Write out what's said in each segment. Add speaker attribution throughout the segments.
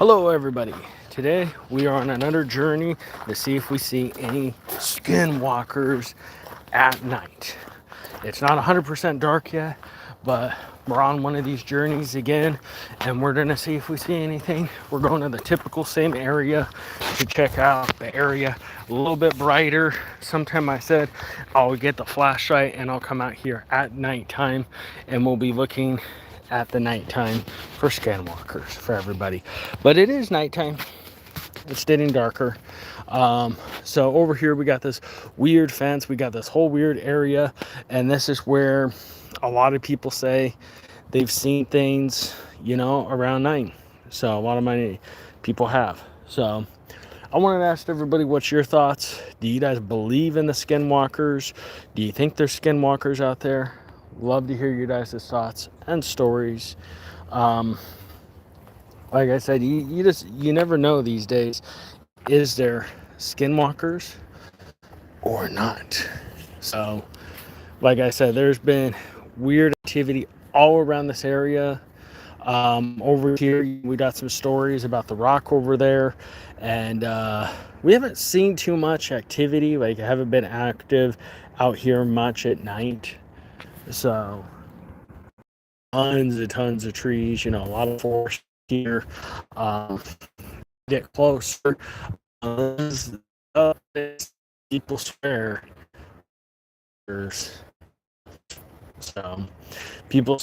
Speaker 1: Hello, everybody. Today we are on another journey to see if we see any skinwalkers at night. It's not 100% dark yet, but we're on one of these journeys again, and we're gonna see if we see anything. We're going to the typical same area to check out the area a little bit brighter. Sometime I said I'll get the flashlight and I'll come out here at nighttime, and we'll be looking at the nighttime for skinwalkers for everybody. But it is nighttime, it's getting darker. So over here we got this weird fence, we got this whole weird area, and this is where a lot of people say they've seen things, around night. So a lot of my people have. So I wanted to ask everybody, what's your thoughts? Do you guys believe in the skinwalkers? Do you think there's skinwalkers out there? Love to hear your guys' thoughts and stories. Like I said, you never know these days. Is there skinwalkers or not? So, like I said, there's been weird activity all around this area. Over here, we got some stories about the rock over there, and we haven't seen too much activity. Like, I haven't been active out here much at night. So, tons of trees, a lot of forest here. Get closer. People swear. So, people.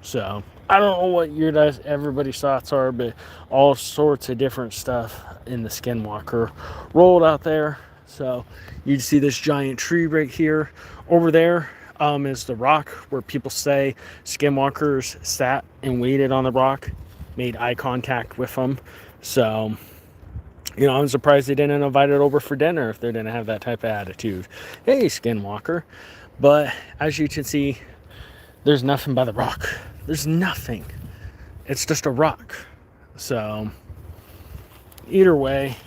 Speaker 1: So I don't know what your guys, everybody's thoughts are, but all sorts of different stuff in the skinwalker rolled out there. So you'd see this giant tree right here. Over there is the rock where people say skinwalkers sat and waited on the rock, made eye contact with them. So, I'm surprised they didn't invite it over for dinner if they didn't have that type of attitude. Hey, skinwalker. But as you can see, there's nothing by the rock. There's nothing. It's just a rock. So either way,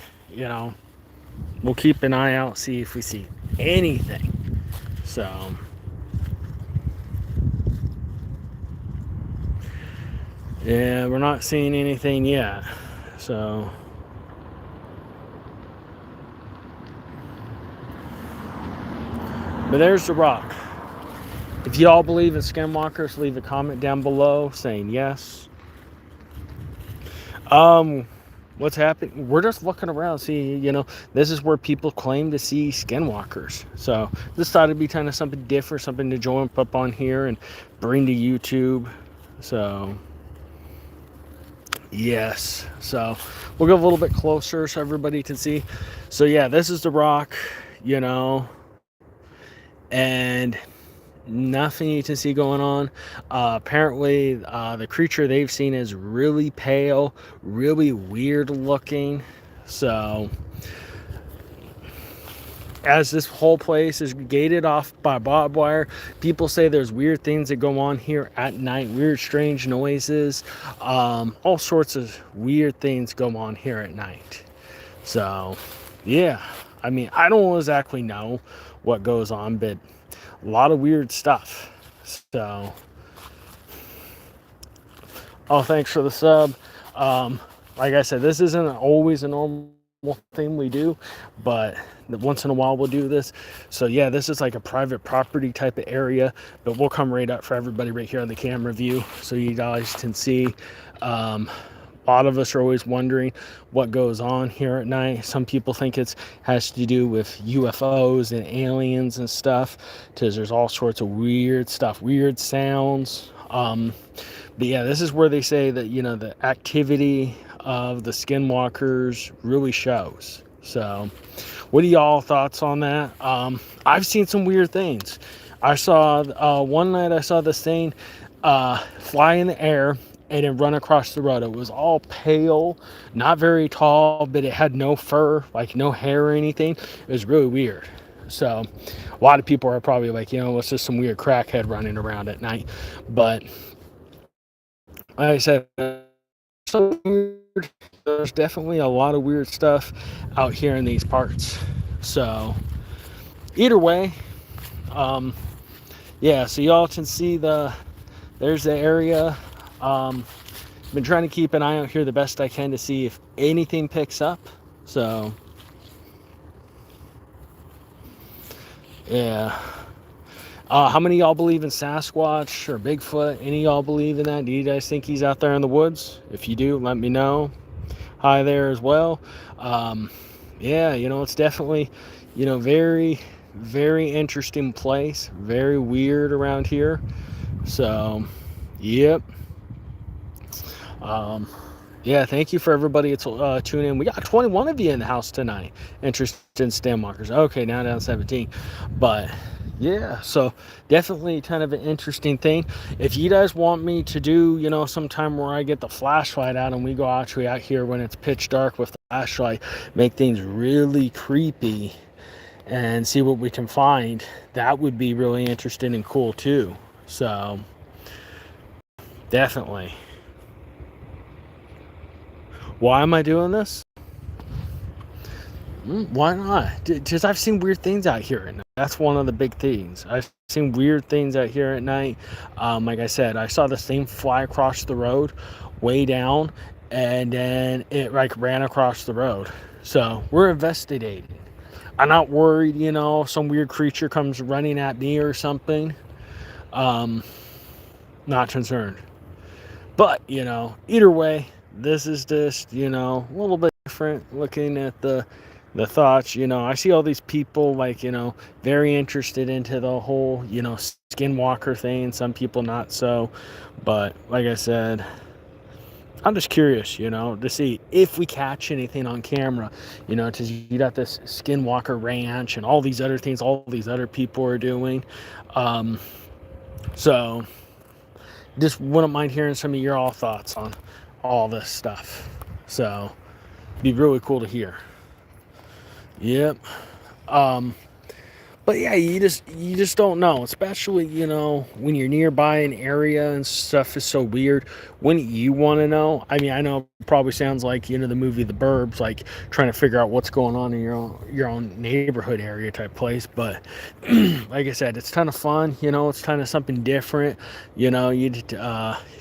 Speaker 1: we'll keep an eye out, see if we see anything. So yeah, we're not seeing anything yet. So but there's the rock. If you all believe in skinwalkers, leave a comment down below saying yes. What's happening? We're just looking around, see, this is where people claim to see skinwalkers. So this thought it'd be kind of something different, something to join up on here and bring to YouTube. So yes. So we'll go a little bit closer so everybody can see. So yeah, this is the rock, and nothing you can see going on. Apparently, the creature they've seen is really pale, really weird looking. So, as this whole place is gated off by barbed wire, people say there's weird things that go on here at night, weird, strange noises, all sorts of weird things go on here at night. So, yeah, I don't exactly know what goes on, but a lot of weird stuff. So, thanks for the sub. Like I said, this isn't always a normal thing we do, but once in a while we'll do this. So yeah, this is like a private property type of area, but we'll come right up for everybody right here on the camera view so you guys can see. A lot of us are always wondering what goes on here at night. Some people think it has to do with UFOs and aliens and stuff, because there's all sorts of weird stuff, weird sounds. But yeah, this is where they say that, the activity of the skinwalkers really shows. So what are y'all thoughts on that? I've seen some weird things. I saw, one night I saw this thing fly in the air and then run across the road. It was all pale, not very tall, but it had no fur, like no hair or anything. It was really weird. So a lot of people are probably like, it's just some weird crackhead running around at night. But like I said, so weird. There's definitely a lot of weird stuff out here in these parts. So either way, yeah, so y'all can see there's the area. Been trying to keep an eye out here the best I can to see if anything picks up. So yeah. How many of y'all believe in Sasquatch or Bigfoot? Any of y'all believe in that? Do you guys think he's out there in the woods? If you do, let me know. Hi there as well. Yeah, it's definitely, very, very interesting place. Very weird around here. So, yep. Yeah, thank you for everybody tuning in. We got 21 of you in the house tonight interested in skinwalkers. Okay, now down 17. But yeah, so definitely kind of an interesting thing. If you guys want me to do, sometime where I get the flashlight out and we go actually out here when it's pitch dark with the flashlight, make things really creepy and see what we can find, that would be really interesting and cool too. So definitely. Why am I doing this? Why not? Because I've seen weird things out here at night. That's one of the big things. I've seen weird things out here at night. Like I said, I saw this thing fly across the road way down, and then it ran across the road. So we're investigating. I'm not worried, some weird creature comes running at me or something. Not concerned. But, either way, this is just, a little bit different looking at the thoughts. I see all these people very interested into the whole, skinwalker thing. Some people not so. But like I said, I'm just curious, to see if we catch anything on camera, because you got this Skinwalker Ranch and all these other things, all these other people are doing. So just wouldn't mind hearing some of your all thoughts on all this stuff. So be really cool to hear. Yep. But yeah, you just don't know, especially, when you're nearby an area and stuff is so weird. Wouldn't you want to know? I mean, I know it probably sounds like, the movie The Burbs, like trying to figure out what's going on in your own neighborhood area type place. But like I said, it's kind of fun, it's kind of something different. You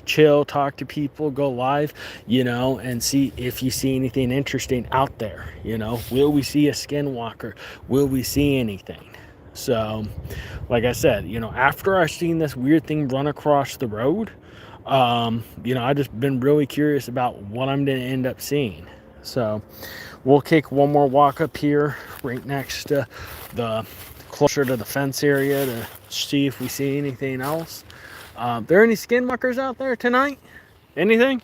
Speaker 1: chill, talk to people, go live, and see if you see anything interesting out there. Will we see a skinwalker? Will we see anything? So, like I said, after I seen this weird thing run across the road, I just been really curious about what I'm going to end up seeing. So, we'll take one more walk up here, right next to closer to the fence area to see if we see anything else. There any skinwalkers out there tonight? Anything?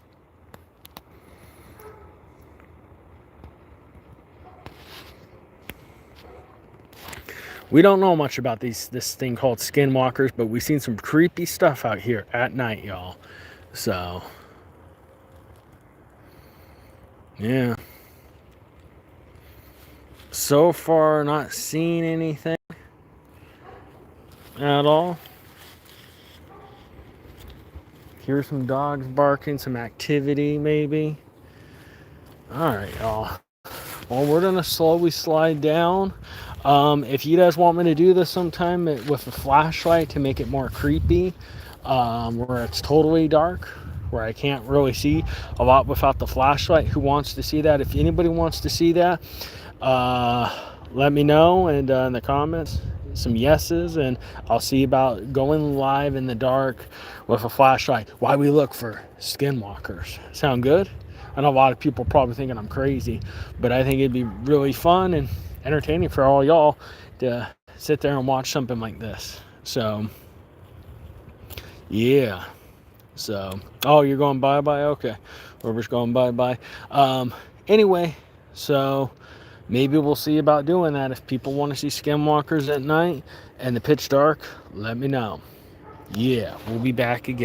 Speaker 1: We don't know much about this thing called skinwalkers, but we've seen some creepy stuff out here at night, y'all. So, yeah. So far, not seeing anything at all. Hear some dogs barking, some activity maybe. All right, y'all. Well, we're going to slowly slide down. If you guys want me to do this sometime with a flashlight to make it more creepy, where it's totally dark, where I can't really see a lot without the flashlight, who wants to see that? If anybody wants to see that, let me know and in the comments some yeses, and I'll see about going live in the dark with a flashlight while we look for skinwalkers. Sound good? I know a lot of people probably thinking I'm crazy, but I think it'd be really fun and entertaining for all y'all to sit there and watch something like this. So, yeah. So, oh, you're going bye-bye? Okay. Robert's going bye-bye. Anyway, so maybe we'll see about doing that. If people want to see skinwalkers at night and the pitch dark, let me know. Yeah, we'll be back again.